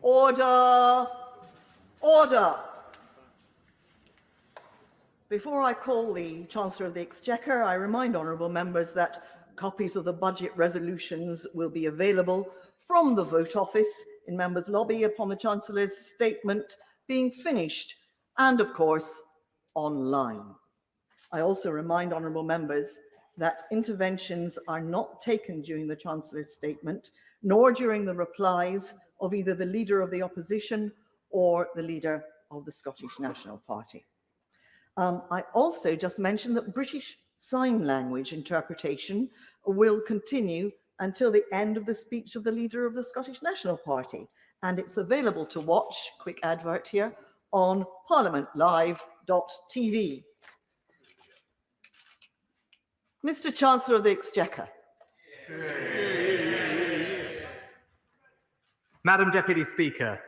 Order! Order! Before I call the Chancellor of the Exchequer, I remind honourable members that copies of the budget resolutions will be available from the Vote Office in members' lobby upon the Chancellor's statement being finished, and of course, online. I also remind honourable members that interventions are not taken during the Chancellor's statement, nor during the replies of either the Leader of the Opposition or the Leader of the Scottish National Party. I also just mentioned that British Sign Language interpretation will continue until the end of the speech of the Leader of the Scottish National Party, and it's available to watch, quick advert here, on parliamentlive.tv. Mr. Chancellor of the Exchequer. Madam Deputy Speaker,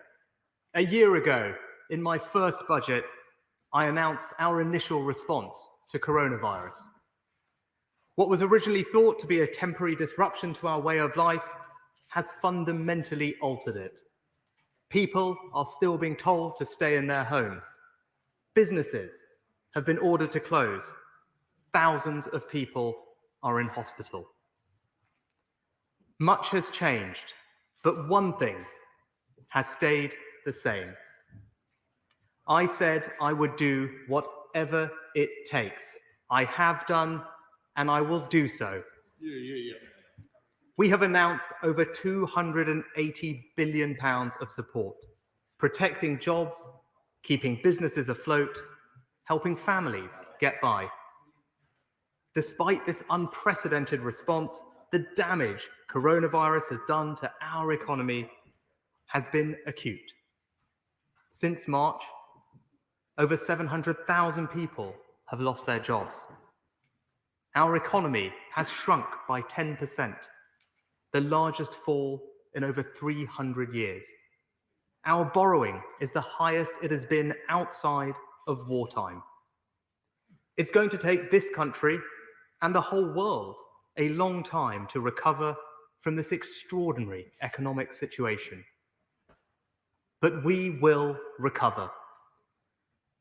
a year ago, in my first budget, I announced our initial response to coronavirus. What was originally thought to be a temporary disruption to our way of life has fundamentally altered it. People are still being told to stay in their homes. Businesses have been ordered to close. Thousands of people are in hospital. Much has changed, but one thing has stayed the same. I said I would do whatever it takes. I have done, and I will do so. We have announced over £280 billion of support, protecting jobs, keeping businesses afloat, helping families get by. Despite this unprecedented response, the damage coronavirus has done to our economy has been acute. Since March, over 700,000 people have lost their jobs. Our economy has shrunk by 10%, the largest fall in over 300 years. Our borrowing is the highest it has been outside of wartime. It's going to take this country and the whole world a long time to recover from this extraordinary economic situation. But we will recover.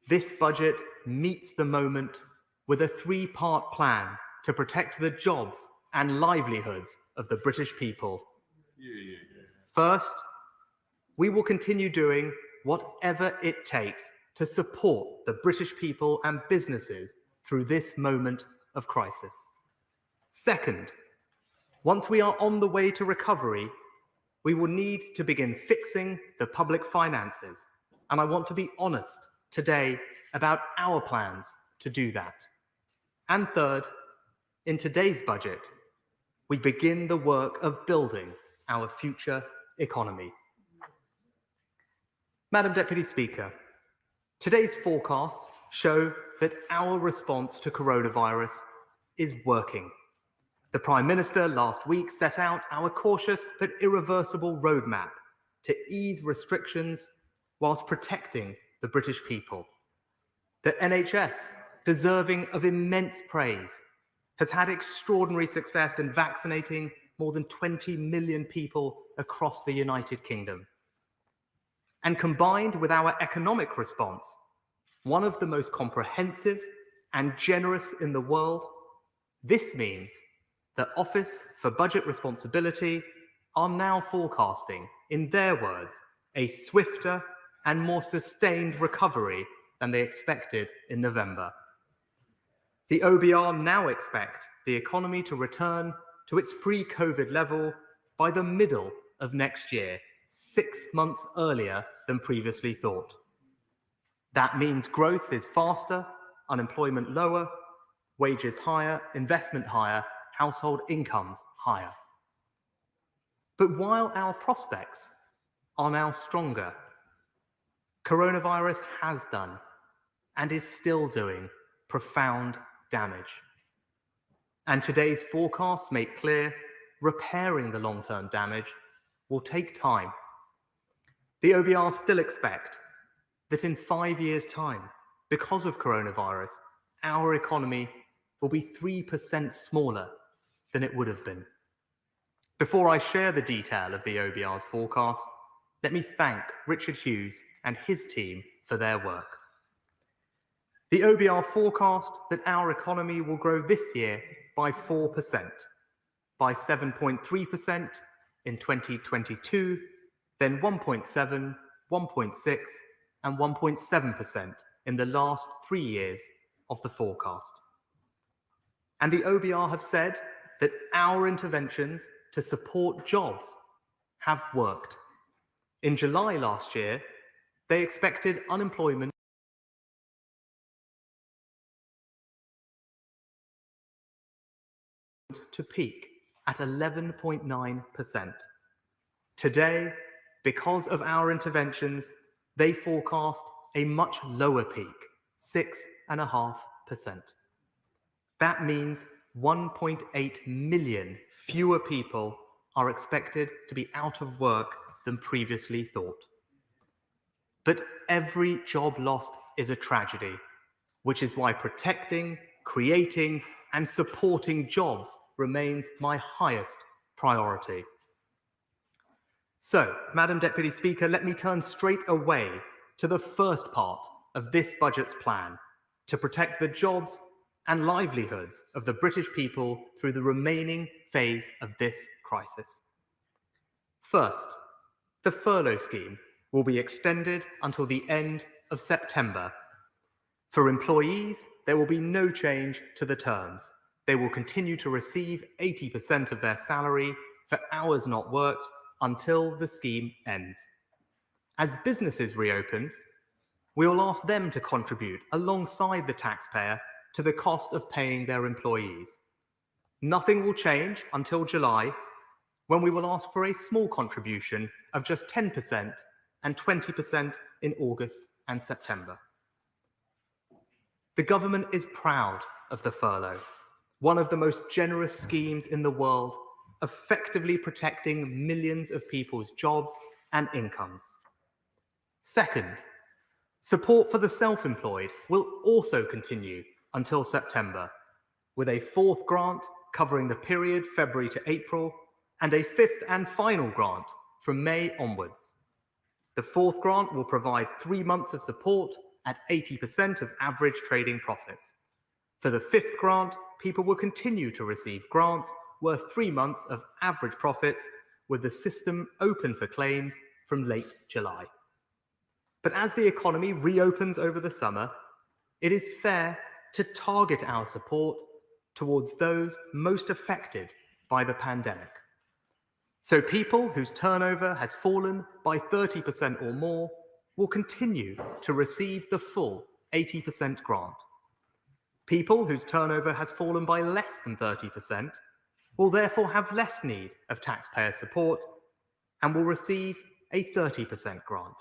This budget meets the moment with a three-part plan to protect the jobs and livelihoods of the British people. First, we will continue doing whatever it takes to support the British people and businesses through this moment of crisis. Second, once we are on the way to recovery, we will need to begin fixing the public finances, and I want to be honest today about our plans to do that. And third, in today's budget, we begin the work of building our future economy. Madam Deputy Speaker, today's forecasts show that our response to coronavirus is working. The Prime Minister last week set out our cautious but irreversible roadmap to ease restrictions whilst protecting the British people. The NHS, deserving of immense praise, has had extraordinary success in vaccinating more than 20 million people across the United Kingdom. And combined with our economic response, one of the most comprehensive and generous in the world, this means the Office for Budget Responsibility are now forecasting, in their words, a swifter and more sustained recovery than they expected in November. The OBR now expect the economy to return to its pre-COVID level by the middle of next year, 6 months earlier than previously thought. That means growth is faster, unemployment lower, wages higher, investment higher, household incomes higher. But while our prospects are now stronger, coronavirus has done and is still doing profound damage. And today's forecasts make clear repairing the long-term damage will take time. The OBRs still expect that in 5 years' time, because of coronavirus, our economy will be 3% smaller than it would have been. Before I share the detail of the OBR's forecast, let me thank Richard Hughes and his team for their work. The OBR forecast that our economy will grow this year by 4%, by 7.3% in 2022, then 1.7, 1.6, and 1.7% in the last 3 years of the forecast. And the OBR have said that our interventions to support jobs have worked. In July last year, they expected unemployment to peak at 11.9%. Today, because of our interventions, they forecast a much lower peak, 6.5%. That means 1.8 million fewer people are expected to be out of work than previously thought. But every job lost is a tragedy, which is why protecting, creating, and supporting jobs remains my highest priority. So, Madam Deputy Speaker, let me turn straight away to the first part of this budget's plan to protect the jobs and livelihoods of the British people through the remaining phase of this crisis. First, the furlough scheme will be extended until the end of September. For employees, there will be no change to the terms. They will continue to receive 80% of their salary for hours not worked until the scheme ends. As businesses reopen, we will ask them to contribute alongside the taxpayer to the cost of paying their employees. Nothing will change until July, when we will ask for a small contribution of just 10% and 20% in August and September. The government is proud of the furlough, one of the most generous schemes in the world, effectively protecting millions of people's jobs and incomes. Second, support for the self-employed will also continue until September, with a fourth grant covering the period February to April and a fifth and final grant from May onwards. The fourth grant will provide 3 months of support at 80% of average trading profits. For the fifth grant, people will continue to receive grants worth 3 months of average profits, with the system open for claims from late July. But as the economy reopens over the summer, it is fair to target our support towards those most affected by the pandemic. So people whose turnover has fallen by 30% or more will continue to receive the full 80% grant. People whose turnover has fallen by less than 30% will therefore have less need of taxpayer support and will receive a 30% grant.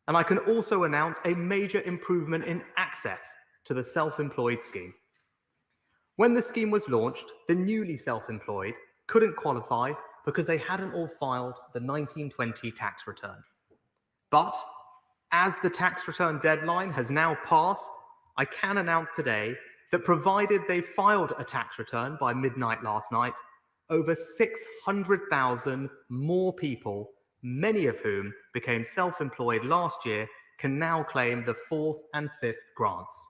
And I can also announce a major improvement in access to the self-employed scheme. When the scheme was launched, the newly self-employed couldn't qualify because they hadn't all filed the 1920 tax return. But as the tax return deadline has now passed, I can announce today that provided they filed a tax return by midnight last night, over 600,000 more people, many of whom became self-employed last year, can now claim the fourth and fifth grants.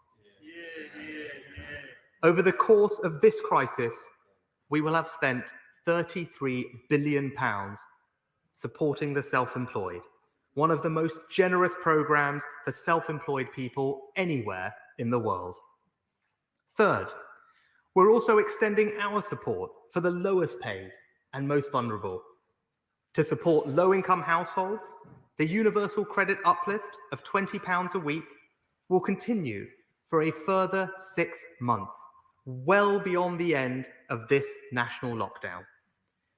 Over the course of this crisis, we will have spent £33 billion supporting the self-employed, one of the most generous programs for self-employed people anywhere in the world. Third, we're also extending our support for the lowest paid and most vulnerable. To support low-income households, the universal credit uplift of £20 a week will continue for a further 6 months, well beyond the end of this national lockdown.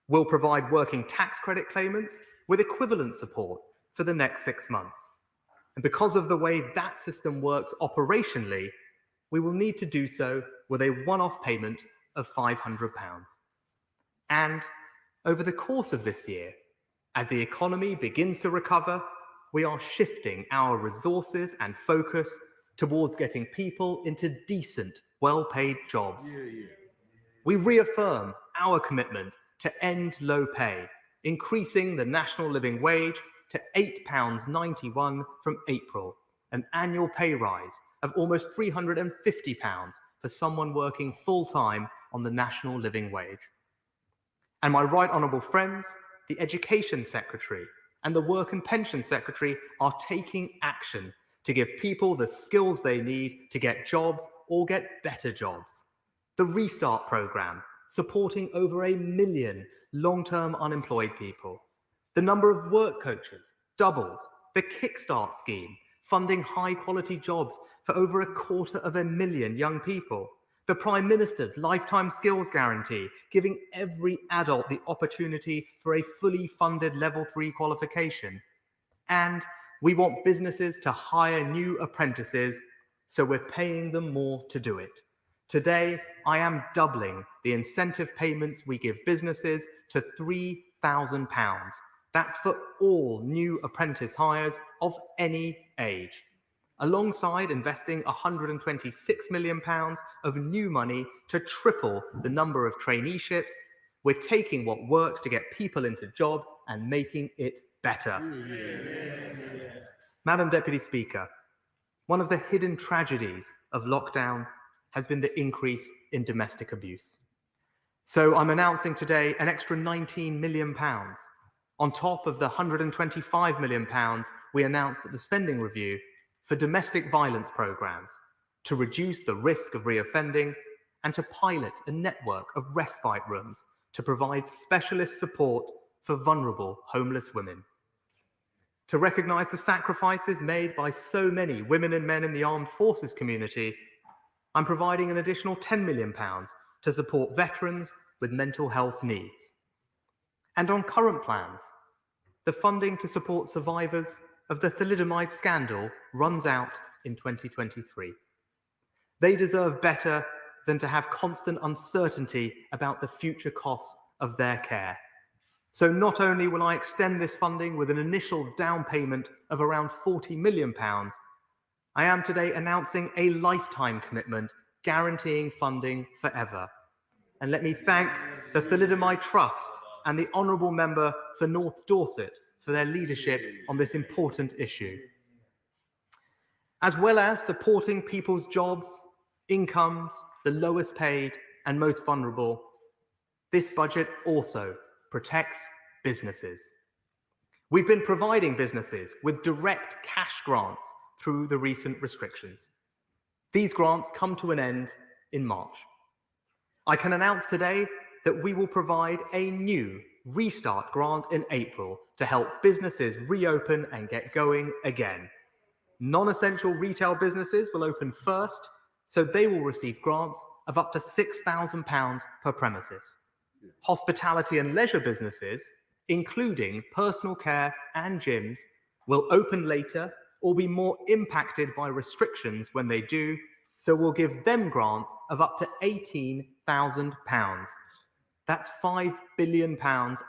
We'll provide working tax credit claimants with equivalent support for the next 6 months. And because of the way that system works operationally, we will need to do so with a one-off payment of £500. And over the course of this year, as the economy begins to recover, we are shifting our resources and focus towards getting people into decent, well-paid jobs. We reaffirm our commitment to end low pay, increasing the national living wage to £8.91 from April, an annual pay rise of almost £350 for someone working full-time on the national living wage. And my right honourable friends, the Education Secretary and the Work and Pension Secretary are taking action to give people the skills they need to get jobs or get better jobs. The Restart programme, supporting over 1 million long-term unemployed people. The number of work coaches doubled. The Kickstart scheme, funding high-quality jobs for over 250,000 young people. The Prime Minister's Lifetime Skills Guarantee, giving every adult the opportunity for a fully funded Level 3 qualification. And we want businesses to hire new apprentices, so we're paying them more to do it. Today, I am doubling the incentive payments we give businesses to £3,000. That's for all new apprentice hires of any age. Alongside investing £126 million of new money to triple the number of traineeships, we're taking what works to get people into jobs and making it better. Madam Deputy Speaker, one of the hidden tragedies of lockdown has been the increase in domestic abuse. So I'm announcing today an extra £19 million on top of the £125 million we announced at the spending review for domestic violence programmes to reduce the risk of reoffending and to pilot a network of respite rooms to provide specialist support for vulnerable homeless women. To recognise the sacrifices made by so many women and men in the armed forces community, I'm providing an additional £10 million to support veterans with mental health needs. And on current plans, the funding to support survivors of the thalidomide scandal runs out in 2023. They deserve better than to have constant uncertainty about the future costs of their care. So not only will I extend this funding with an initial down payment of around £40 million, I am today announcing a lifetime commitment guaranteeing funding forever. And let me thank the Thalidomide Trust and the Honourable Member for North Dorset for their leadership on this important issue. As well as supporting people's jobs, incomes, the lowest paid and most vulnerable, this budget also protects businesses. We've been providing businesses with direct cash grants through the recent restrictions. These grants come to an end in March. I can announce today that we will provide a new Restart grant in April to help businesses reopen and get going again. Non-essential retail businesses will open first, so they will receive grants of up to £6,000 per premises. Hospitality and leisure businesses, including personal care and gyms, will open later or be more impacted by restrictions when they do, so we'll give them grants of up to £18,000. That's £5 billion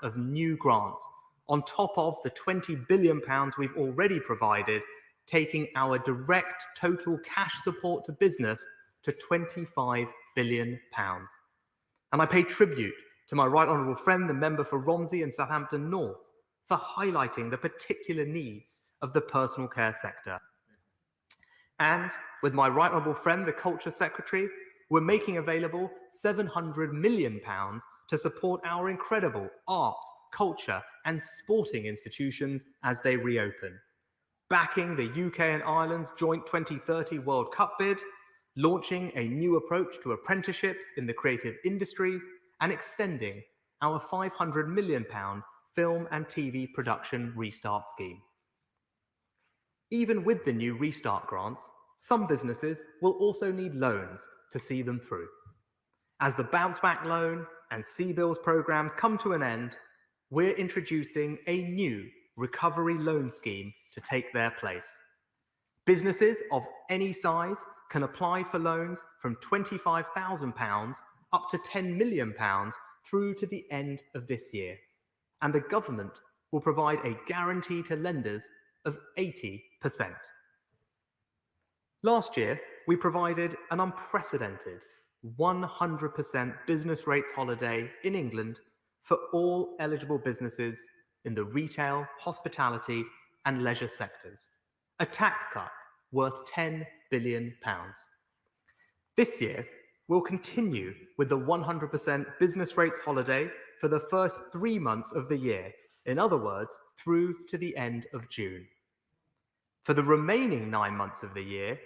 of new grants, on top of the £20 billion we've already provided, taking our direct total cash support to business to £25 billion. And I pay tribute to my right honourable friend, the member for Romsey and Southampton North, for highlighting the particular needs of the personal care sector. And with my right honourable friend, the Culture Secretary, we're making available £700 million to support our incredible arts, culture and sporting institutions as they reopen. Backing the UK and Ireland's joint 2030 World Cup bid, launching a new approach to apprenticeships in the creative industries, and extending our £500 million film and TV production restart scheme. Even with the new restart grants, some businesses will also need loans to see them through. As the Bounce Back Loan and CBILS programs come to an end, we're introducing a new recovery loan scheme to take their place. Businesses of any size can apply for loans from £25,000 up to £10 million through to the end of this year. And the government will provide a guarantee to lenders of 80%. Last year, we provided an unprecedented 100% business rates holiday in England for all eligible businesses in the retail, hospitality, and leisure sectors. A tax cut worth £10 billion. This year, we'll continue with the 100% business rates holiday for the first 3 months of the year, in other words, through to the end of June. For the remaining 9 months of the year,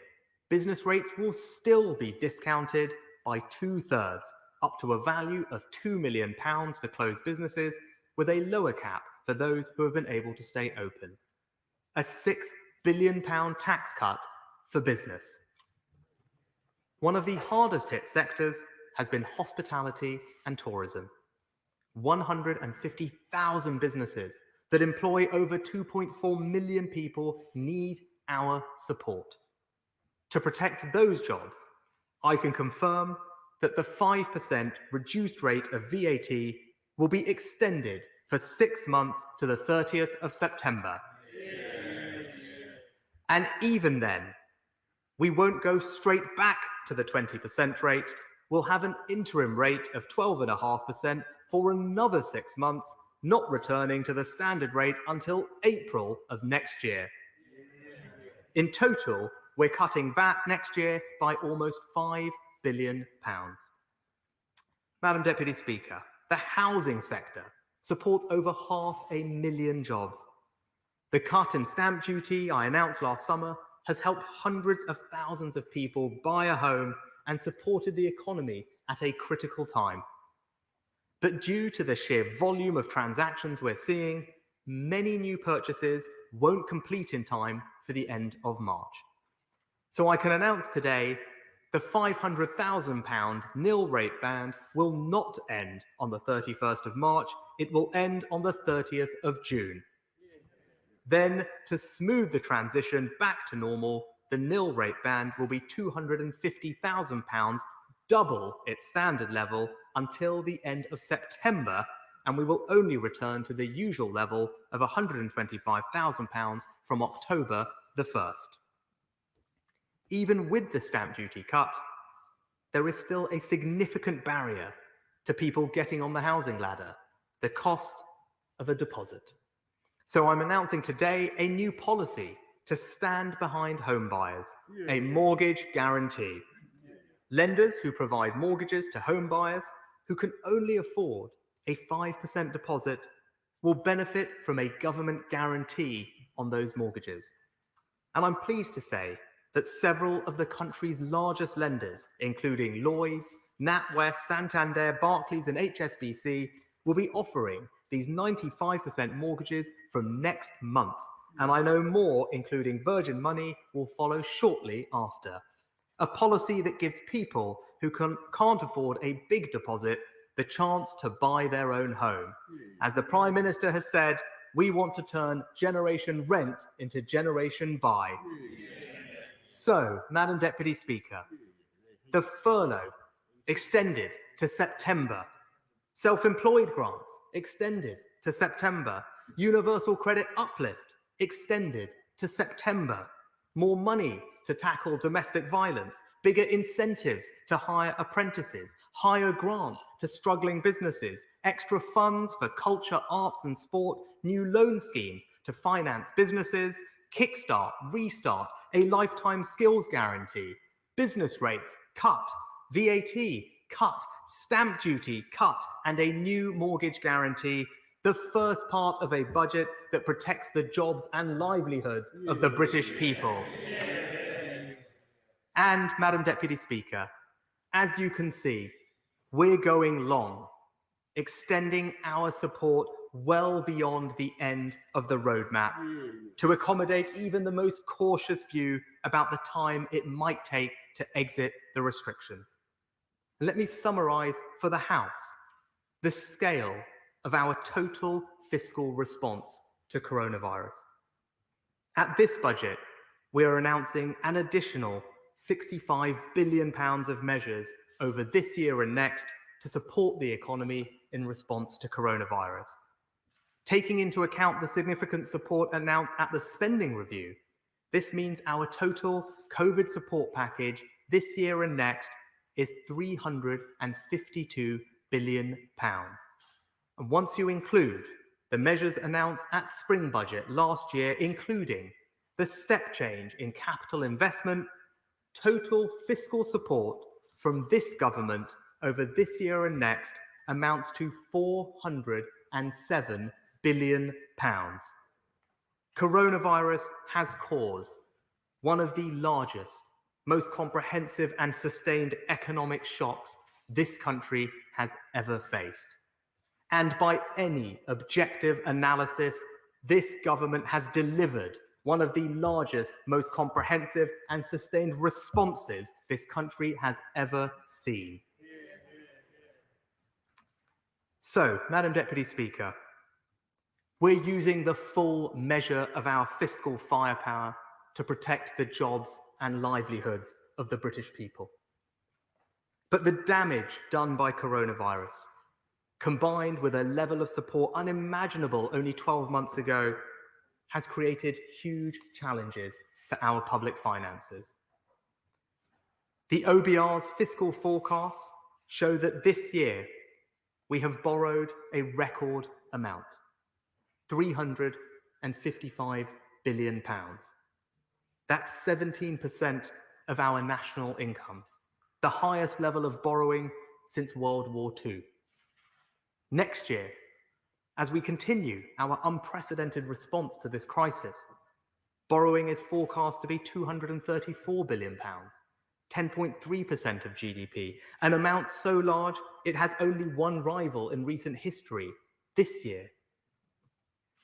business rates will still be discounted by 2/3, up to a value of £2 million for closed businesses, with a lower cap for those who have been able to stay open. A £6 billion tax cut for business. One of the hardest hit sectors has been hospitality and tourism. 150,000 businesses that employ over 2.4 million people need our support. To protect those jobs, I can confirm that the 5% reduced rate of VAT will be extended for 6 months to the 30th of September. And even then, we won't go straight back to the 20% rate. We'll have an interim rate of 12.5% for another 6 months, not returning to the standard rate until April of next year. In total, we're cutting VAT next year by almost £5 billion. Madam Deputy Speaker, the housing sector supports over 500,000 jobs. The cut in stamp duty I announced last summer has helped hundreds of thousands of people buy a home and supported the economy at a critical time. But due to the sheer volume of transactions we're seeing, many new purchases won't complete in time for the end of March. So I can announce today the £500,000 nil rate ban will not end on the 31st of March, it will end on the 30th of June. Then, to smooth the transition back to normal, the nil rate band will be £250,000, double its standard level, until the end of September, and we will only return to the usual level of £125,000 from October the 1st. Even with the stamp duty cut, there is still a significant barrier to people getting on the housing ladder: the cost of a deposit. So I'm announcing today a new policy to stand behind home buyers, a mortgage guarantee. Lenders who provide mortgages to home buyers who can only afford a 5% deposit will benefit from a government guarantee on those mortgages. And I'm pleased to say that several of the country's largest lenders, including Lloyds, NatWest, Santander, Barclays, and HSBC, will be offering these 95% mortgages from next month. And I know more, including Virgin Money, will follow shortly after. A policy that gives people who can't afford a big deposit the chance to buy their own home. As the Prime Minister has said, we want to turn generation rent into generation buy. So, Madam Deputy Speaker, the furlough extended to September. Self-employed grants extended to September. Universal credit uplift extended to September. More money to tackle domestic violence. Bigger incentives to hire apprentices. Higher grants to struggling businesses. Extra funds for culture, arts and sport. New loan schemes to finance businesses. Kickstart, restart, a lifetime skills guarantee. Business rates cut. VAT cut. Stamp duty cut, and a new mortgage guarantee, the first part of a budget that protects the jobs and livelihoods of the British people. And, Madam Deputy Speaker, as you can see, we're going long, extending our support well beyond the end of the roadmap to accommodate even the most cautious view about the time it might take to exit the restrictions. Let me summarise for the House the scale of our total fiscal response to coronavirus. At this budget, we are announcing an additional £65 billion of measures over this year and next to support the economy in response to coronavirus. Taking into account the significant support announced at the spending review, this means our total COVID support package this year and next is £352 billion. And once you include the measures announced at spring budget last year, including the step change in capital investment, total fiscal support from this government over this year and next amounts to £407 billion. Coronavirus has caused one of the largest, most comprehensive and sustained economic shocks this country has ever faced. And by any objective analysis, this government has delivered one of the largest, most comprehensive and sustained responses this country has ever seen. So, Madam Deputy Speaker, we're using the full measure of our fiscal firepower to protect the jobs and livelihoods of the British people. But the damage done by coronavirus, combined with a level of support unimaginable only 12 months ago, has created huge challenges for our public finances. The OBR's fiscal forecasts show that this year we have borrowed a record amount, £355 billion. That's 17% of our national income, the highest level of borrowing since World War II. Next year, as we continue our unprecedented response to this crisis, borrowing is forecast to be £234 billion, 10.3% of GDP, an amount so large it has only one rival in recent history, this year.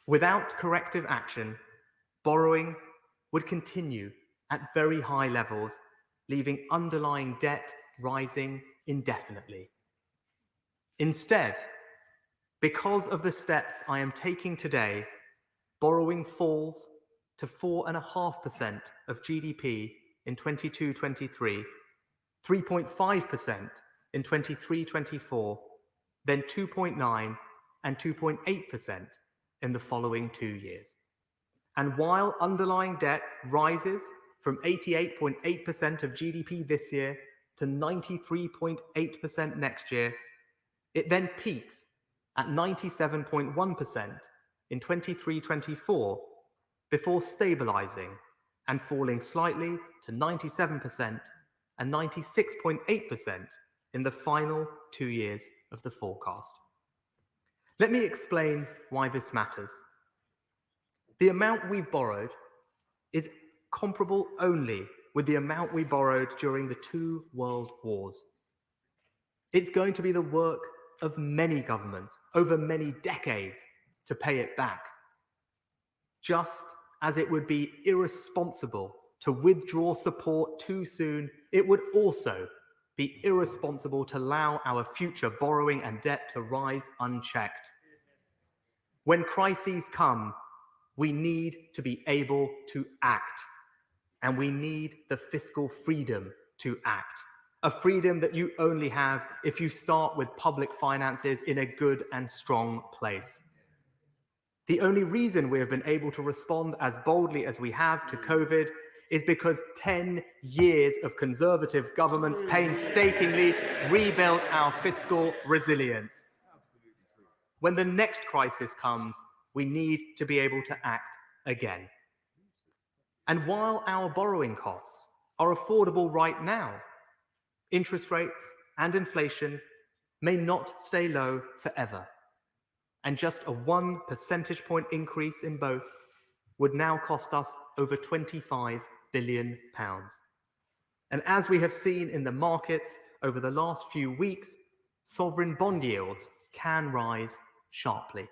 Without corrective action, borrowing would continue at very high levels, leaving underlying debt rising indefinitely. Instead, because of the steps I am taking today, borrowing falls to 4.5% of GDP in 22-23, 3.5% in 23-24, then 2.9% and 2.8% in the following 2 years. And while underlying debt rises from 88.8% of GDP this year to 93.8% next year, it then peaks at 97.1% in 23-24 before stabilizing and falling slightly to 97% and 96.8% in the final 2 years of the forecast. Let me explain why this matters. The amount we've borrowed is comparable only with the amount we borrowed during the 2 world wars. It's going to be the work of many governments over many decades to pay it back. Just as it would be irresponsible to withdraw support too soon, it would also be irresponsible to allow our future borrowing and debt to rise unchecked. When crises come, we need to be able to act, and we need the fiscal freedom to act. A freedom that you only have if you start with public finances in a good and strong place. The only reason we have been able to respond as boldly as we have to COVID is because 10 years of Conservative governments painstakingly rebuilt our fiscal resilience. When the next crisis comes, we need to be able to act again. And while our borrowing costs are affordable right now, interest rates and inflation may not stay low forever. And just a 1 percentage point increase in both would now cost us over £25 billion. And as we have seen in the markets over the last few weeks, sovereign bond yields can rise sharply.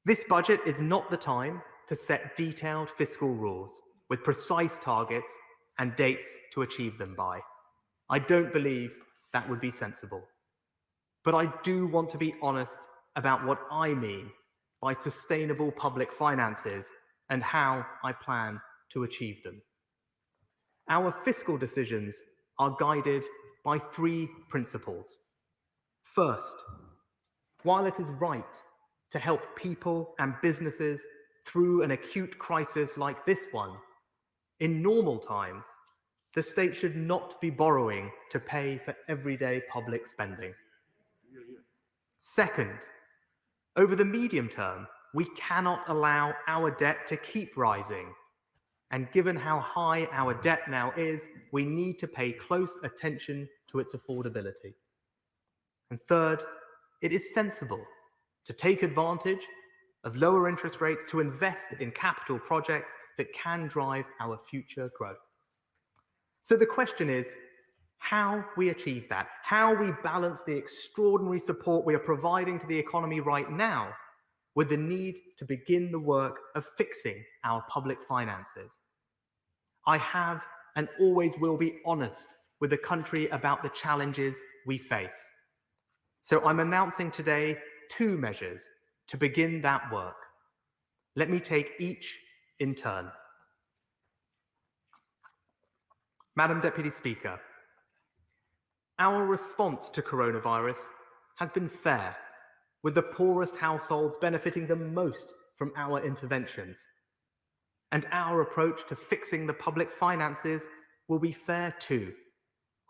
This budget is not the time to set detailed fiscal rules with precise targets and dates to achieve them by. I don't believe that would be sensible. But I do want to be honest about what I mean by sustainable public finances and how I plan to achieve them. Our fiscal decisions are guided by 3 principles. First, while it is right to help people and businesses through an acute crisis like this one, in normal times, the state should not be borrowing to pay for everyday public spending. Second, Over the medium term, we cannot allow our debt to keep rising. And given how high our debt now is, we need to pay close attention to its affordability. And third, it is sensible to take advantage of lower interest rates to invest in capital projects that can drive our future growth. So the question is, how we achieve that, how we balance the extraordinary support we are providing to the economy right now with the need to begin the work of fixing our public finances. I have and always will be honest with the country about the challenges we face. So I'm announcing today 2 measures to begin that work. Let me take each in turn. Madam Deputy Speaker, our response to coronavirus has been fair, with the poorest households benefiting the most from our interventions. And our approach to fixing the public finances will be fair too,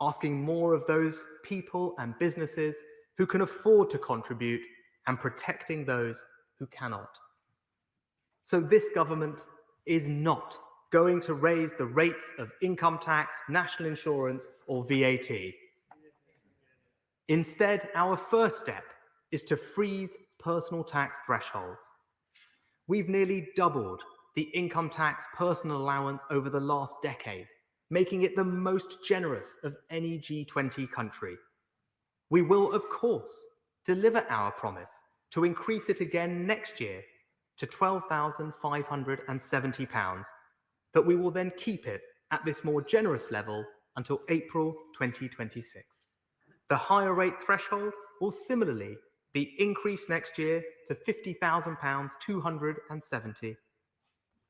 asking more of those people and businesses who can afford to contribute and protecting those who cannot. So this government is not going to raise the rates of income tax, national insurance, or VAT. Instead, our first step is to freeze personal tax thresholds. We've nearly doubled the income tax personal allowance over the last decade, making it the most generous of any G20 country. We will, of course, deliver our promise to increase it again next year to £12,570, but we will then keep it at this more generous level until April 2026. The higher rate threshold will similarly be increased next year to £50,270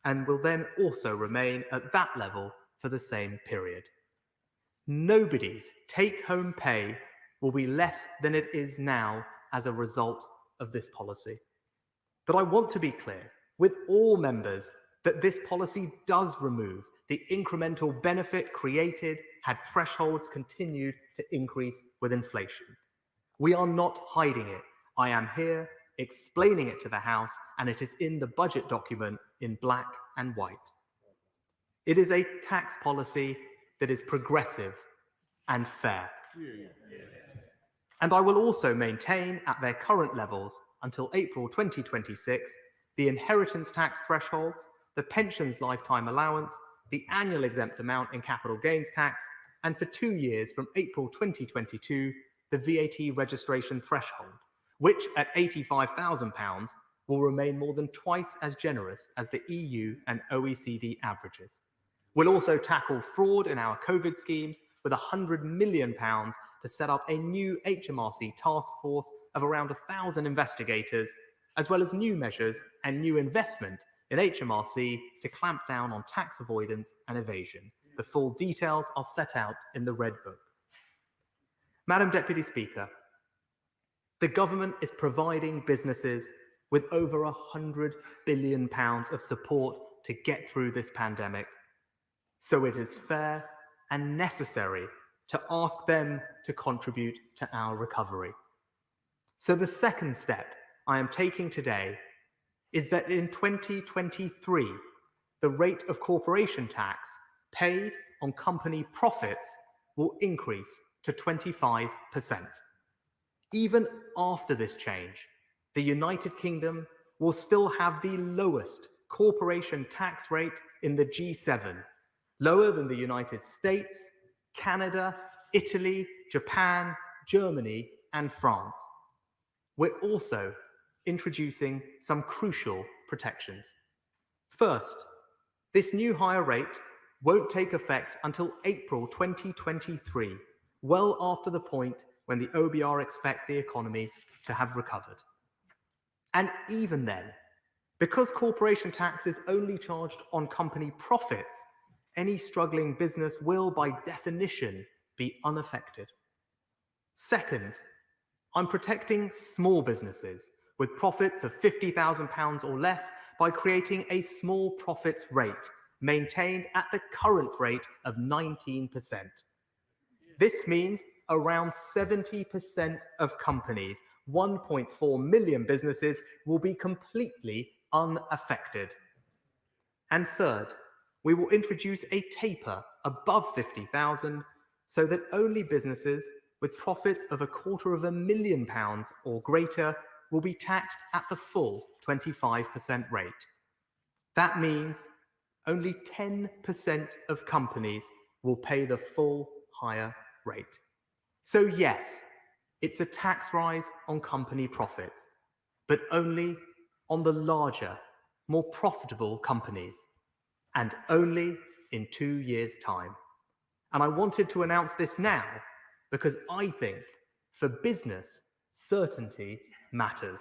and will then also remain at that level for the same period. Nobody's take-home pay will be less than it is now as a result of this policy. But I want to be clear with all members that this policy does remove the incremental benefit created had thresholds continued to increase with inflation. We are not hiding it. I am here explaining it to the House, and it is in the budget document in black and white. It is a tax policy that is progressive and fair. And I will also maintain at their current levels until April 2026 the inheritance tax thresholds, the pensions lifetime allowance, the annual exempt amount in capital gains tax, and for 2 years from April 2022, the VAT registration threshold, which at £85,000 will remain more than twice as generous as the EU and OECD averages. We'll also tackle fraud in our COVID schemes with £100 million to set up a new HMRC task force of around 1,000 investigators, as well as new measures and new investment in HMRC to clamp down on tax avoidance and evasion. The full details are set out in the Red Book. Madam Deputy Speaker, the government is providing businesses with over £100 billion of support to get through this pandemic. So it is fair and necessary to ask them to contribute to our recovery. So the second step I am taking today is that in 2023, the rate of corporation tax paid on company profits will increase to 25%. Even after this change, the United Kingdom will still have the lowest corporation tax rate in the G7, lower than the United States, Canada, Italy, Japan, Germany, and France. We're also introducing some crucial protections. First, this new higher rate won't take effect until April 2023, well after the point when the OBR expect the economy to have recovered. And even then, because corporation tax is only charged on company profits, any struggling business will, by definition, be unaffected. Second, I'm protecting small businesses with profits of £50,000 or less by creating a small profits rate maintained at the current rate of 19%. This means around 70% of companies, 1.4 million businesses, will be completely unaffected. And third, we will introduce a taper above 50,000 so that only businesses with profits of £250,000 or greater will be taxed at the full 25% rate. That means only 10% of companies will pay the full higher rate. So yes, it's a tax rise on company profits, but only on the larger, more profitable companies, and only in 2 years' time. And I wanted to announce this now because I think for business, certainty matters.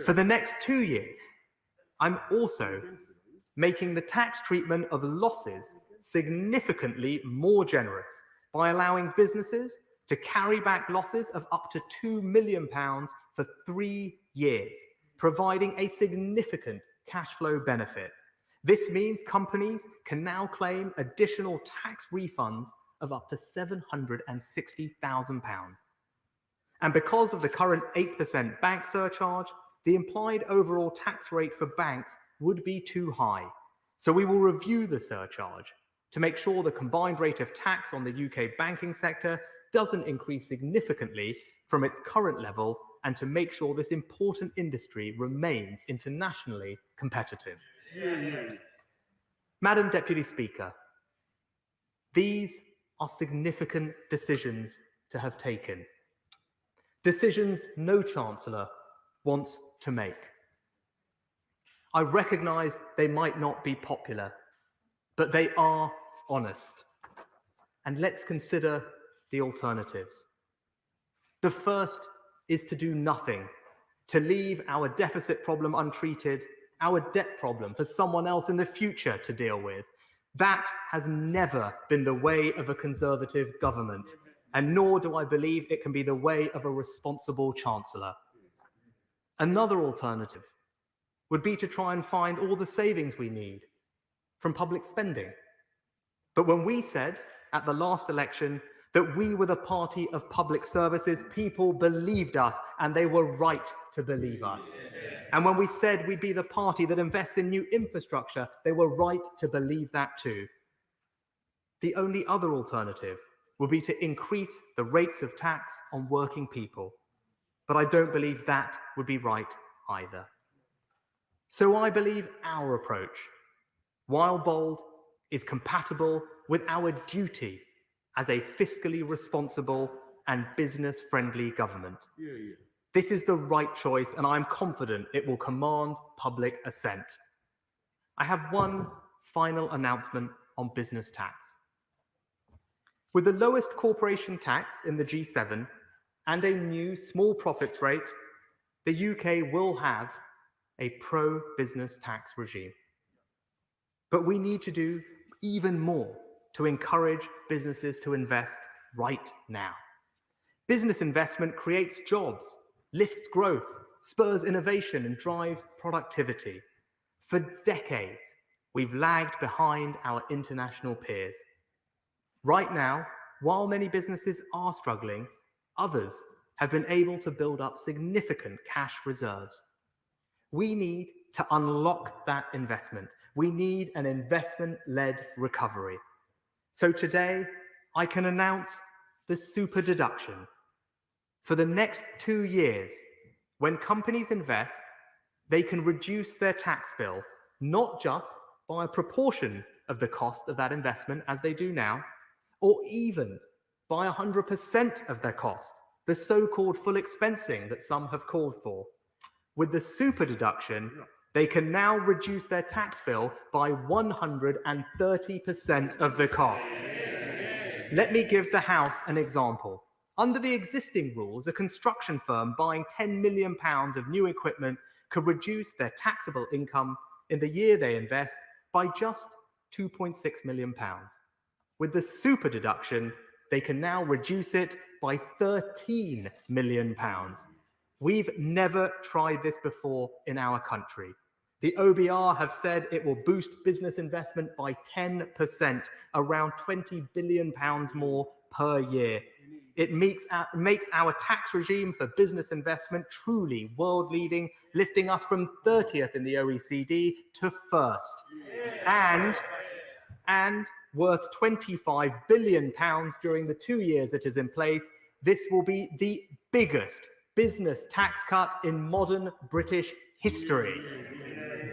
For the next 2 years, I'm also making the tax treatment of losses significantly more generous by allowing businesses to carry back losses of up to £2 million for 3 years, providing a significant cash flow benefit. This means companies can now claim additional tax refunds of up to £760,000. And because of the current 8% bank surcharge, the implied overall tax rate for banks would be too high. So we will review the surcharge to make sure the combined rate of tax on the UK banking sector doesn't increase significantly from its current level, and to make sure this important industry remains internationally competitive. Madam Deputy Speaker, these are significant decisions to have taken. Decisions no Chancellor wants to make. I recognise they might not be popular, but they are honest. And let's consider the alternatives. The first is to do nothing, to leave our deficit problem untreated, our debt problem for someone else in the future to deal with. That has never been the way of a Conservative government, and nor do I believe it can be the way of a responsible Chancellor. Another alternative would be to try and find all the savings we need from public spending. But when we said at the last election that we were the party of public services, people believed us, and they were right to believe us. And when we said we'd be the party that invests in new infrastructure, they were right to believe that too. The only other alternative would be to increase the rates of tax on working people. But I don't believe that would be right either. So I believe our approach, while bold, is compatible with our duty as a fiscally responsible and business-friendly government. This is the right choice, and I'm confident it will command public assent. I have one final announcement on business tax. With the lowest corporation tax in the G7 and a new small profits rate, the UK will have a pro-business tax regime. But we need to do even more to encourage businesses to invest right now. Business investment creates jobs, lifts growth, spurs innovation, and drives productivity. For decades, we've lagged behind our international peers. Right now, while many businesses are struggling, others have been able to build up significant cash reserves. We need to unlock that investment. We need an investment-led recovery. So today, I can announce the super deduction. For the next 2 years, when companies invest, they can reduce their tax bill, not just by a proportion of the cost of that investment as they do now, or even by 100% of their cost, the so-called full expensing that some have called for. With the super deduction, they can now reduce their tax bill by 130% of the cost. Let me give the House an example. Under the existing rules, a construction firm buying £10 million of new equipment could reduce their taxable income in the year they invest by just £2.6 million. With the super deduction, they can now reduce it by £13 million. We've never tried this before in our country. The OBR have said it will boost business investment by 10%, around £20 billion more per year. It makes our tax regime for business investment truly world-leading, lifting us from 30th in the OECD to first. And worth £25 billion during the 2 years it is in place, this will be the biggest business tax cut in modern British history.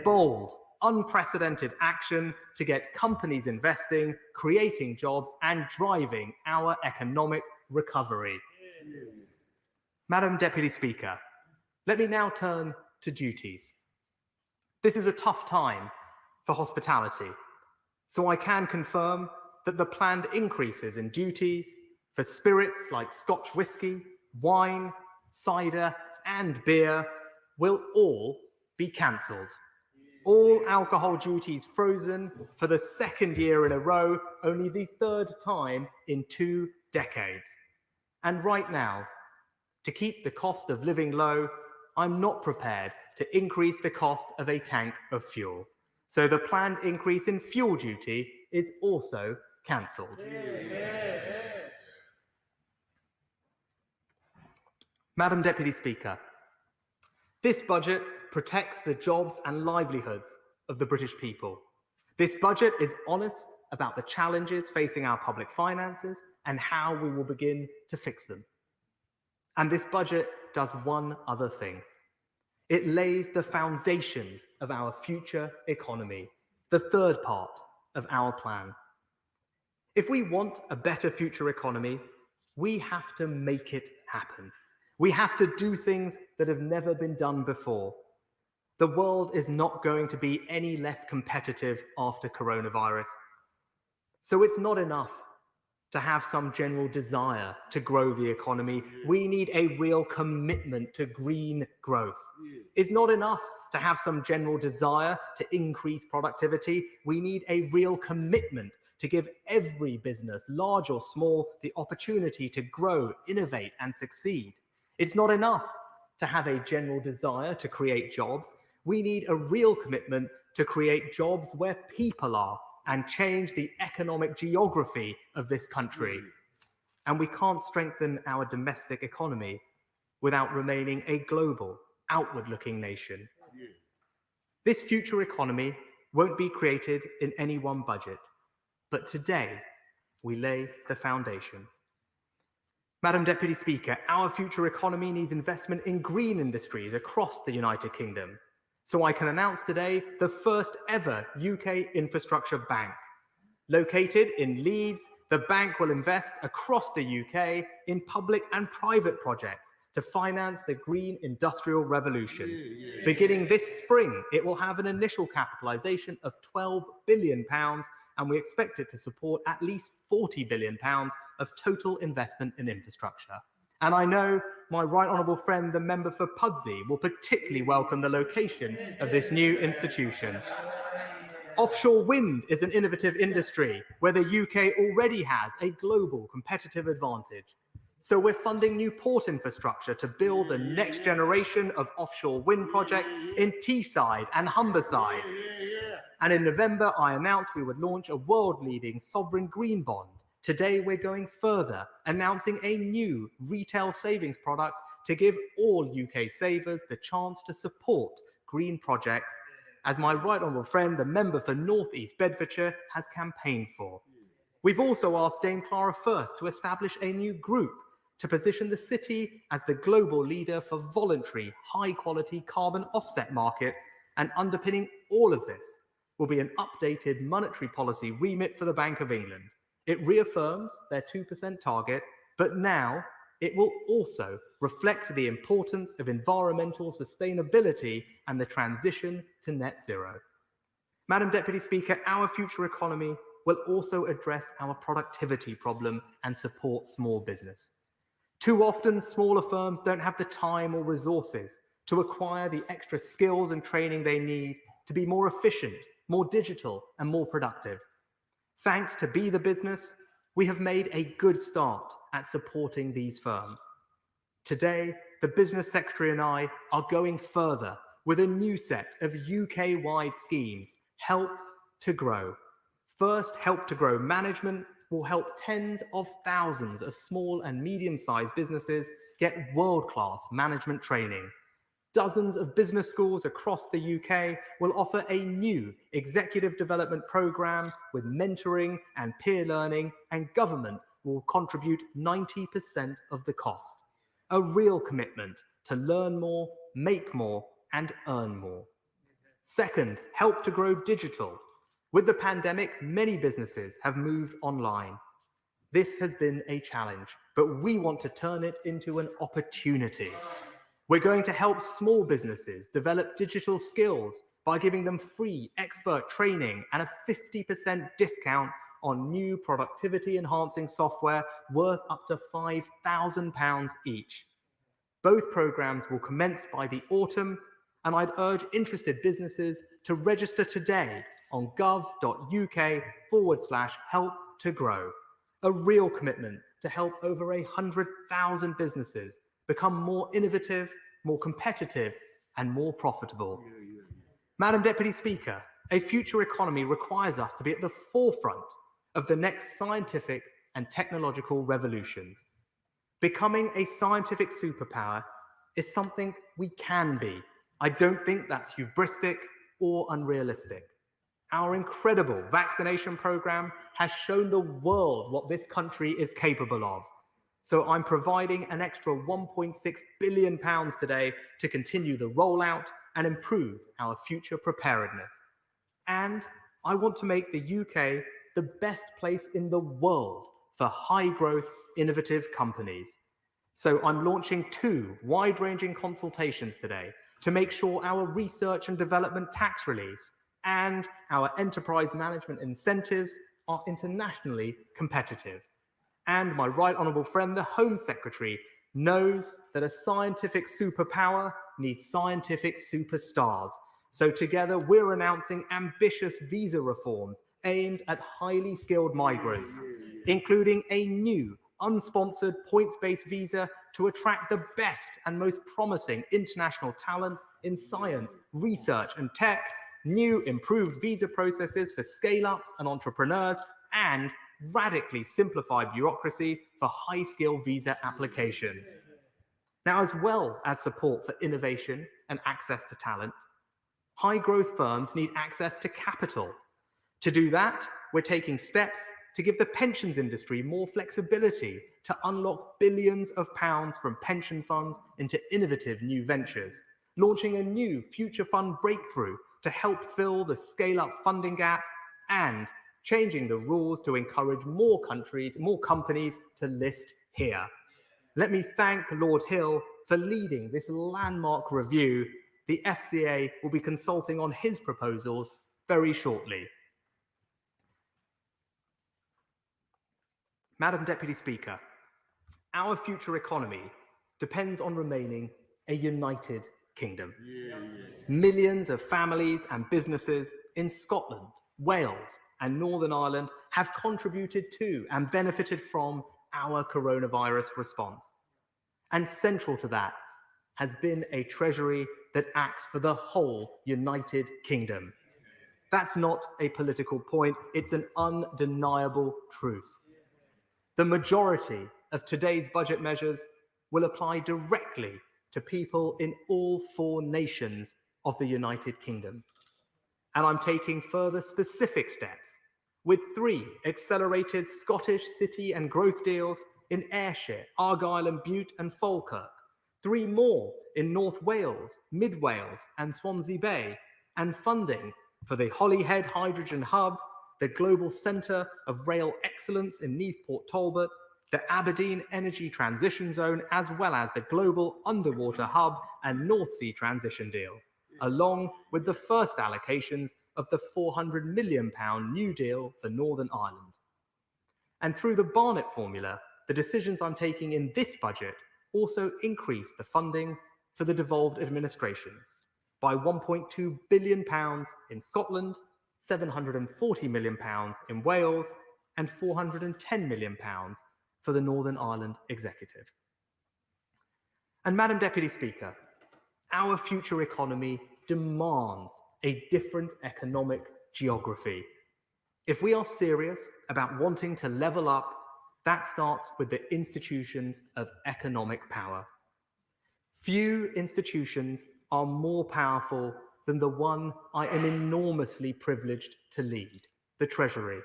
Bold, unprecedented action to get companies investing, creating jobs, and driving our economic recovery. Madam Deputy Speaker, let me now turn to duties. This is a tough time for hospitality, so I can confirm that the planned increases in duties for spirits like Scotch whisky, wine, cider, and beer will all be cancelled. All alcohol duties frozen for the second year in a row, only the third time in 2 decades. And right now, to keep the cost of living low, I'm not prepared to increase the cost of a tank of fuel. So the planned increase in fuel duty is also cancelled. Madam Deputy Speaker, this budget protects the jobs and livelihoods of the British people. This budget is honest about the challenges facing our public finances and how we will begin to fix them. And this budget does one other thing. It lays the foundations of our future economy, the third part of our plan. If we want a better future economy, we have to make it happen. We have to do things that have never been done before. The world is not going to be any less competitive after coronavirus. So it's not enough to have some general desire to grow the economy. We need a real commitment to green growth. It's not enough to have some general desire to increase productivity. We need a real commitment to give every business, large or small, the opportunity to grow, innovate, and succeed. It's not enough to have a general desire to create jobs. We need a real commitment to create jobs where people are and change the economic geography of this country. And we can't strengthen our domestic economy without remaining a global, outward-looking nation. This future economy won't be created in any one budget, but today we lay the foundations. Madam Deputy Speaker, our future economy needs investment in green industries across the United Kingdom. So I can announce today the first ever UK infrastructure bank. Located in Leeds, the bank will invest across the UK in public and private projects to finance the green industrial revolution. Beginning this spring, it will have an initial capitalisation of £12 billion, and we expect it to support at least £40 billion of total investment in infrastructure. And I know my right honourable friend, the member for Pudsey, will particularly welcome the location of this new institution. Offshore wind is an innovative industry where the UK already has a global competitive advantage. So we're funding new port infrastructure to build the next generation of offshore wind projects in Teesside and Humberside. And in November, I announced we would launch a world-leading sovereign green bond. Today, we're going further, announcing a new retail savings product to give all UK savers the chance to support green projects, as my right honourable friend, the member for North East Bedfordshire, has campaigned for. We've also asked Dame Clara First to establish a new group to position the city as the global leader for voluntary, high-quality carbon offset markets, and underpinning all of this will be an updated monetary policy remit for the Bank of England. It reaffirms their 2% target, but now it will also reflect the importance of environmental sustainability and the transition to net zero. Madam Deputy Speaker, our future economy will also address our productivity problem and support small business. Too often, smaller firms don't have the time or resources to acquire the extra skills and training they need to be more efficient, more digital, and more productive. Thanks to Be the Business, we have made a good start at supporting these firms. Today, the Business Secretary and I are going further with a new set of UK-wide schemes, Help to Grow. First, Help to Grow management will help tens of thousands of small and medium-sized businesses get world-class management training. Dozens of business schools across the UK will offer a new executive development programme with mentoring and peer learning, and government will contribute 90% of the cost. A real commitment to learn more, make more, and earn more. Second, Help to Grow digital. With the pandemic, many businesses have moved online. This has been a challenge, but we want to turn it into an opportunity. We're going to help small businesses develop digital skills by giving them free expert training and a 50% discount on new productivity-enhancing software worth up to £5,000 each. Both programs will commence by the autumn, and I'd urge interested businesses to register today on gov.uk/help to grow. A real commitment to help over 100,000 businesses become more innovative, more competitive, and more profitable. Madam Deputy Speaker, a future economy requires us to be at the forefront of the next scientific and technological revolutions. Becoming a scientific superpower is something we can be. I don't think that's hubristic or unrealistic. Our incredible vaccination program has shown the world what this country is capable of. So I'm providing an extra £1.6 billion today to continue the rollout and improve our future preparedness. And I want to make the UK the best place in the world for high-growth, innovative companies. So I'm launching 2 wide-ranging consultations today to make sure our research and development tax reliefs and our enterprise management incentives are internationally competitive. And my right honourable friend, the Home Secretary, knows that a scientific superpower needs scientific superstars. So together we're announcing ambitious visa reforms aimed at highly skilled migrants, including a new unsponsored points-based visa to attract the best and most promising international talent in science, research and tech, new improved visa processes for scale-ups and entrepreneurs, and radically simplified bureaucracy for high-skill visa applications. Now, as well as support for innovation and access to talent, high-growth firms need access to capital. To do that, we're taking steps to give the pensions industry more flexibility to unlock billions of pounds from pension funds into innovative new ventures, launching a new future fund breakthrough to help fill the scale-up funding gap, and changing the rules to encourage more companies to list here. Let me thank Lord Hill for leading this landmark review. The FCA will be consulting on his proposals very shortly. Madam Deputy Speaker, our future economy depends on remaining a united kingdom. Millions of families and businesses in Scotland, Wales, and Northern Ireland have contributed to and benefited from our coronavirus response. And central to that has been a treasury that acts for the whole United Kingdom. That's not a political point, it's an undeniable truth. The majority of today's budget measures will apply directly to people in all 4 nations of the United Kingdom. And I'm taking further specific steps with 3 accelerated Scottish city and growth deals in Ayrshire, Argyll and Bute and Falkirk, 3 more in North Wales, Mid Wales and Swansea Bay, and funding for the Holyhead Hydrogen Hub, the Global Centre of Rail Excellence in Neathport Talbot, the Aberdeen Energy Transition Zone, as well as the Global Underwater Hub and North Sea Transition Deal, along with the first allocations of the £400 million New Deal for Northern Ireland. And through the Barnett formula, the decisions I'm taking in this budget also increase the funding for the devolved administrations by £1.2 billion in Scotland, £740 million in Wales, and £410 million for the Northern Ireland Executive. And Madam Deputy Speaker, our future economy demands a different economic geography. If we are serious about wanting to level up, that starts with the institutions of economic power. Few institutions are more powerful than the one I am enormously privileged to lead, the Treasury.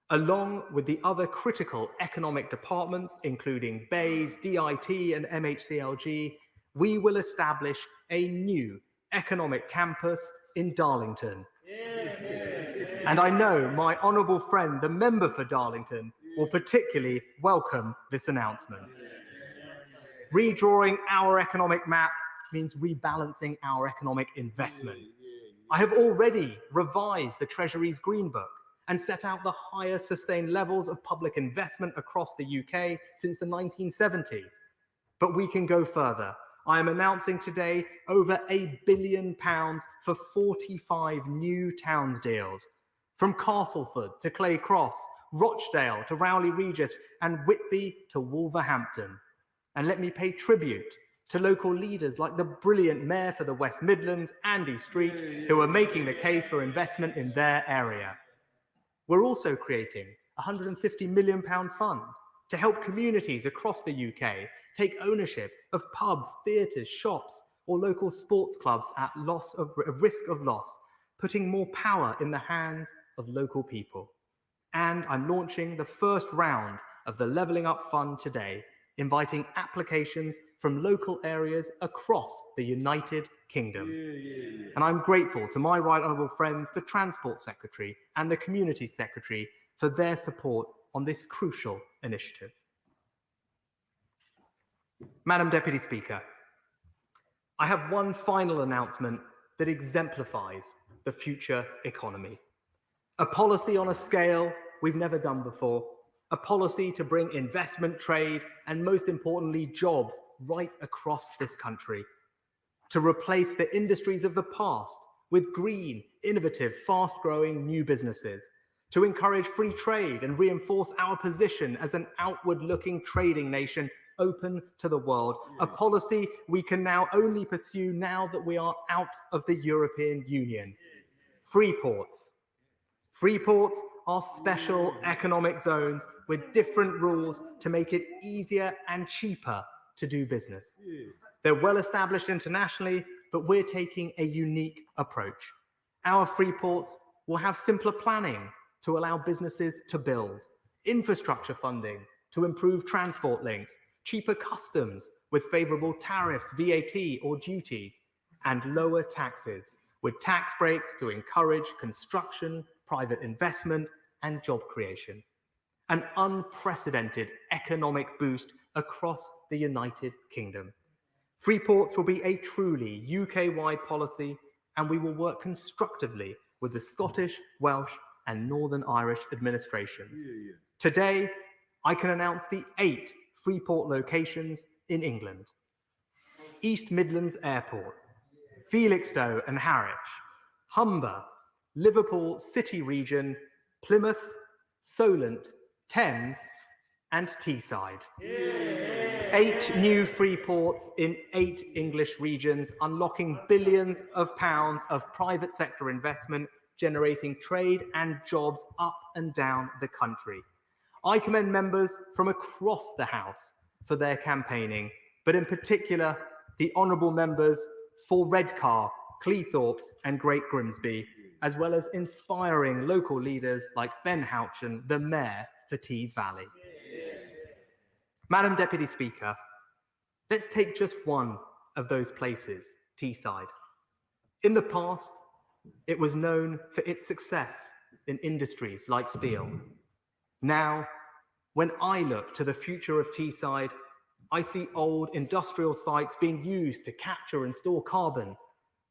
Along with the other critical economic departments, including BEIS, DIT, and MHCLG, we will establish a new economic campus in Darlington. And I know my honourable friend, the member for Darlington, will particularly welcome this announcement. Redrawing our economic map means rebalancing our economic investment. I have already revised the Treasury's Green Book and set out the highest sustained levels of public investment across the UK since the 1970s. But we can go further. I am announcing today over £1 billion for 45 new towns deals, from Castleford to Clay Cross, Rochdale to Rowley Regis, and Whitby to Wolverhampton. And let me pay tribute to local leaders like the brilliant Mayor for the West Midlands, Andy Street, who are making the case for investment in their area. We're also creating a £150 million fund to help communities across the UK take ownership of pubs, theatres, shops, or local sports clubs at risk of loss, putting more power in the hands of local people. And I'm launching the first round of the Levelling Up Fund today, inviting applications from local areas across the United Kingdom. And I'm grateful to my right honourable friends, the Transport Secretary and the Community Secretary, for their support on this crucial initiative. Madam Deputy Speaker, I have one final announcement that exemplifies the future economy. A policy on a scale we've never done before, a policy to bring investment, trade, and most importantly, jobs right across this country, to replace the industries of the past with green, innovative, fast-growing new businesses, to encourage free trade and reinforce our position as an outward-looking trading nation open to the world, a policy we can now only pursue now that we are out of the European Union. Free ports. Free ports are special economic zones with different rules to make it easier and cheaper to do business. They're well established internationally, but we're taking a unique approach. Our free ports will have simpler planning to allow businesses to build, infrastructure funding to improve transport links, cheaper customs with favourable tariffs, VAT or duties, and lower taxes with tax breaks to encourage construction, private investment, and job creation. An unprecedented economic boost across the United Kingdom. Free ports will be a truly UK-wide policy, and we will work constructively with the Scottish, Welsh, and Northern Irish administrations. Today, I can announce the 8 free port locations in England: East Midlands Airport, Felixstowe and Harwich, Humber, Liverpool City Region, Plymouth, Solent, Thames, and Teesside. 8 new free ports in 8 English regions, unlocking billions of pounds of private sector investment, generating trade and jobs up and down the country. I commend members from across the House for their campaigning, but in particular, the honourable members for Redcar, Cleethorpes and Great Grimsby, as well as inspiring local leaders like Ben Houchin, the Mayor for Tees Valley. Madam Deputy Speaker, let's take just one of those places, Teesside. In the past, it was known for its success in industries like steel. Now, when I look to the future of Teesside, I see old industrial sites being used to capture and store carbon,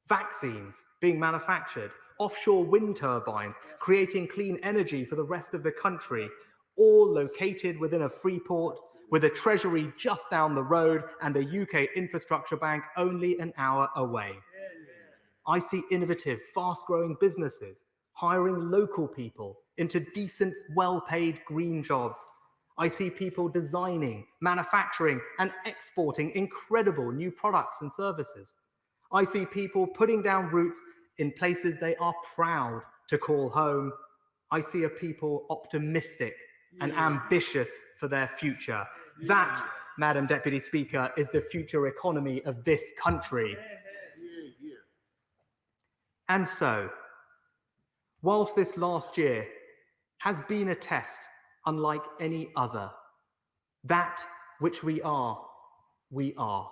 vaccines being manufactured, offshore wind turbines, creating clean energy for the rest of the country, all located within a free port, with a treasury just down the road and the UK Infrastructure Bank only an hour away. I see innovative, fast-growing businesses hiring local people into decent, well-paid green jobs. I see people designing, manufacturing, and exporting incredible new products and services. I see people putting down roots in places they are proud to call home. I see a people optimistic and ambitious for their future. That, Madam Deputy Speaker, is the future economy of this country. And so, whilst this last year has been a test unlike any other, that which we are, we are.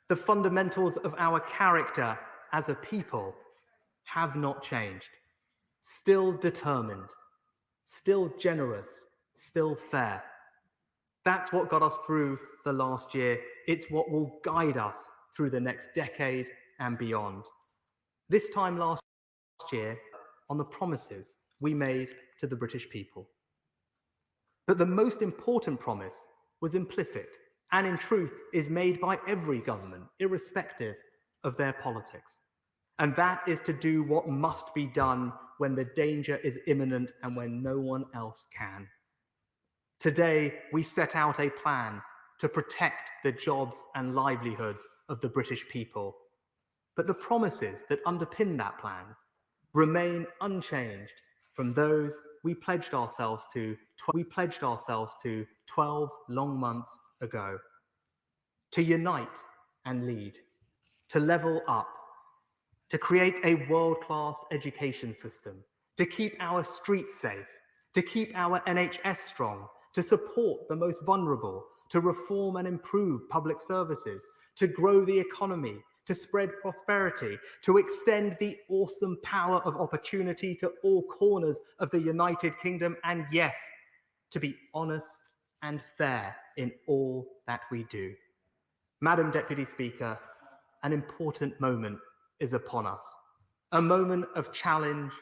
The fundamentals of our character as a people have not changed. Still determined, still generous, still fair. That's what got us through the last year. It's what will guide us through the next decade and beyond. This time last year, on the promises we made to the British people. But the most important promise was implicit and in truth is made by every government, irrespective of their politics. And that is to do what must be done when the danger is imminent and when no one else can. Today, we set out a plan to protect the jobs and livelihoods of the British people. But the promises that underpin that plan remain unchanged from those we pledged ourselves to 12 long months ago. To unite and lead, to level up, to create a world-class education system, to keep our streets safe, to keep our NHS strong, to support the most vulnerable, to reform and improve public services, to grow the economy, to spread prosperity, to extend the awesome power of opportunity to all corners of the United Kingdom, and yes, to be honest and fair in all that we do. Madam Deputy Speaker, an important moment is upon us. A moment of challenge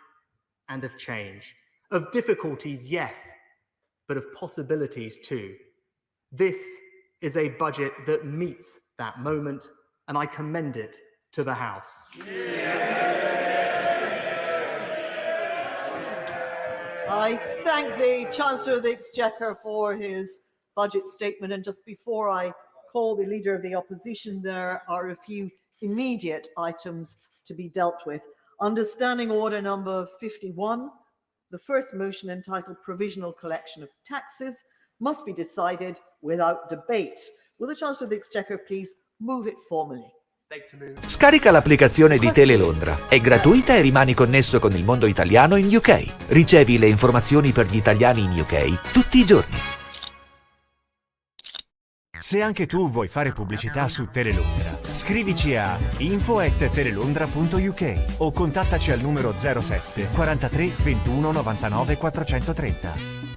and of change. Of difficulties, yes, but of possibilities too. This is a budget that meets that moment, and I commend it to the House. I thank the Chancellor of the Exchequer for his budget statement. And just before I call the Leader of the Opposition, there are a few immediate items to be dealt with. Under Standing Order number 51, the first motion entitled Provisional Collection of Taxes must be decided without debate. Will the Chancellor of the Exchequer please move it formally? Scarica l'applicazione di TeleLondra, è gratuita e rimani connesso con il mondo italiano in UK. Ricevi le informazioni per gli italiani in UK tutti i giorni. Se anche tu vuoi fare pubblicità su TeleLondra, scrivici a info@telelondra.uk o contattaci al numero 07 43 21 99 430.